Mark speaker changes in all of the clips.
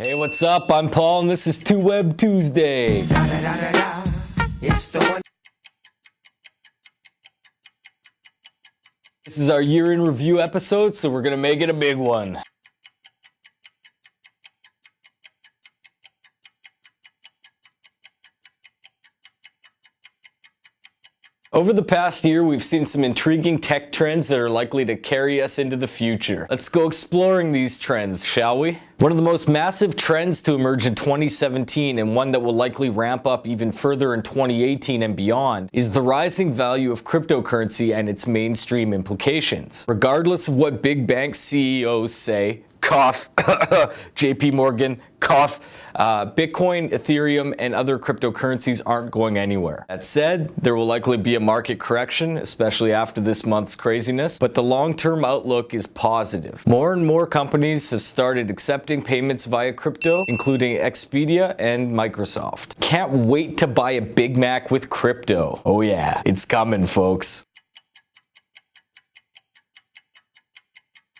Speaker 1: Hey, what's up? I'm Paul, and this is 2Web Tuesday. It's the one. This is our year in review episode, so we're gonna make it a big one. Over the past year, we've seen some intriguing tech trends that are likely to carry us into the future. Let's go exploring these trends, shall we? One of the most massive trends to emerge in 2017, and one that will likely ramp up even further in 2018 and beyond, is the rising value of cryptocurrency and its mainstream implications. Regardless of what big bank CEOs say, cough, JP Morgan, cough, Bitcoin, Ethereum, and other cryptocurrencies aren't going anywhere. That said, there will likely be a market correction, especially after this month's craziness, but the long-term outlook is positive. More and more companies have started accepting payments via crypto, including Expedia and Microsoft. Can't wait to buy a Big Mac with crypto. Oh yeah, it's coming, folks.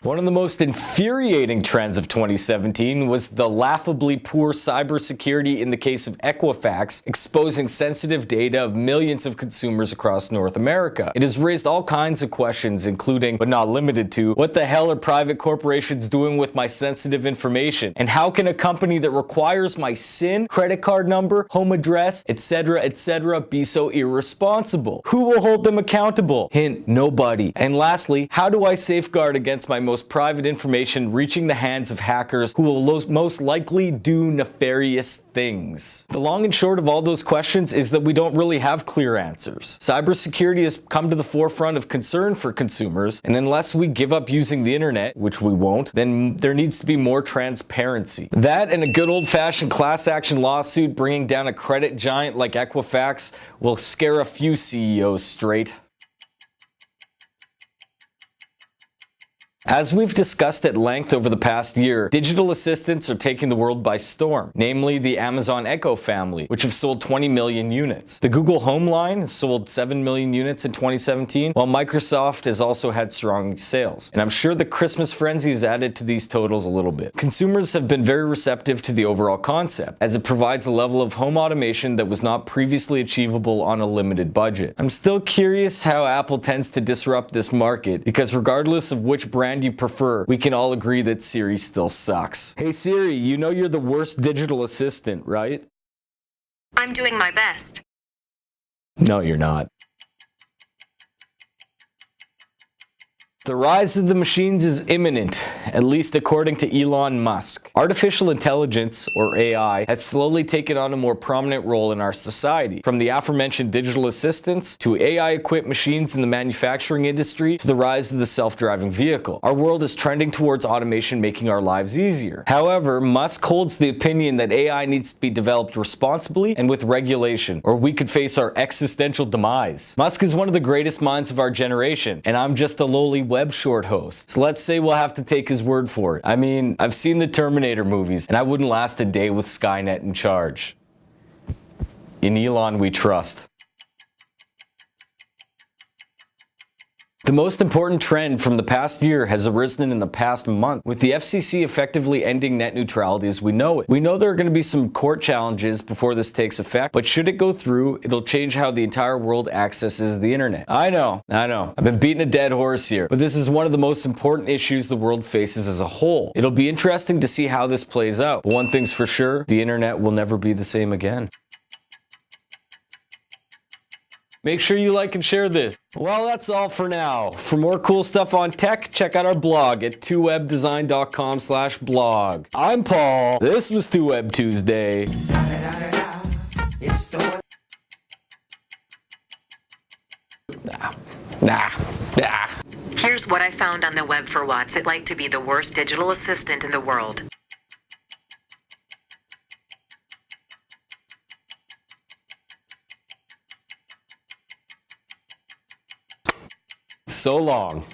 Speaker 1: One of the most infuriating trends of 2017 was the laughably poor cybersecurity in the case of Equifax, exposing sensitive data of millions of consumers across North America. It has raised all kinds of questions, including, but not limited to, what the hell are private corporations doing with my sensitive information? And how can a company that requires my SIN, credit card number, home address, etc., be so irresponsible? Who will hold them accountable? Hint, nobody. And lastly, how do I safeguard against my most private information reaching the hands of hackers who will most likely do nefarious things? The long and short of all those questions is that we don't really have clear answers. Cybersecurity has come to the forefront of concern for consumers, and unless we give up using the internet, which we won't, then there needs to be more transparency. That and a good old-fashioned class action lawsuit bringing down a credit giant like Equifax will scare a few CEOs straight. As we've discussed at length over the past year, digital assistants are taking the world by storm, namely the Amazon Echo family, which have sold 20 million units. The Google Home line has sold 7 million units in 2017, while Microsoft has also had strong sales. And I'm sure the Christmas frenzy has added to these totals a little bit. Consumers have been very receptive to the overall concept, as it provides a level of home automation that was not previously achievable on a limited budget. I'm still curious how Apple tends to disrupt this market, because regardless of which brand you prefer, we can all agree that Siri still sucks. Hey Siri, you know you're the worst digital assistant, right?
Speaker 2: I'm doing my best.
Speaker 1: No, you're not. The rise of the machines is imminent, at least according to Elon Musk. Artificial intelligence, or AI, has slowly taken on a more prominent role in our society. From the aforementioned digital assistants, to AI-equipped machines in the manufacturing industry, to the rise of the self-driving vehicle. Our world is trending towards automation making our lives easier. However, Musk holds the opinion that AI needs to be developed responsibly and with regulation, or we could face our existential demise. Musk is one of the greatest minds of our generation, and I'm just a lowly web short host. So let's say we'll have to take his word for it. I mean, I've seen the Terminator movies, and I wouldn't last a day with Skynet in charge. In Elon we trust. The most important trend from the past year has arisen in the past month, with the FCC effectively ending net neutrality as we know it. We know there are going to be some court challenges before this takes effect, but should it go through, it'll change how the entire world accesses the internet. I know. I've been beating a dead horse here, but this is one of the most important issues the world faces as a whole. It'll be interesting to see how this plays out. But one thing's for sure, the internet will never be the same again. Make sure you like and share this. Well, that's all for now. For more cool stuff on tech, check out our blog at 2webdesign.com/blog. I'm Paul. This was 2Web Tuesday.
Speaker 2: Here's what I found on the web for what's it like to be the worst digital assistant in the world.
Speaker 1: So long.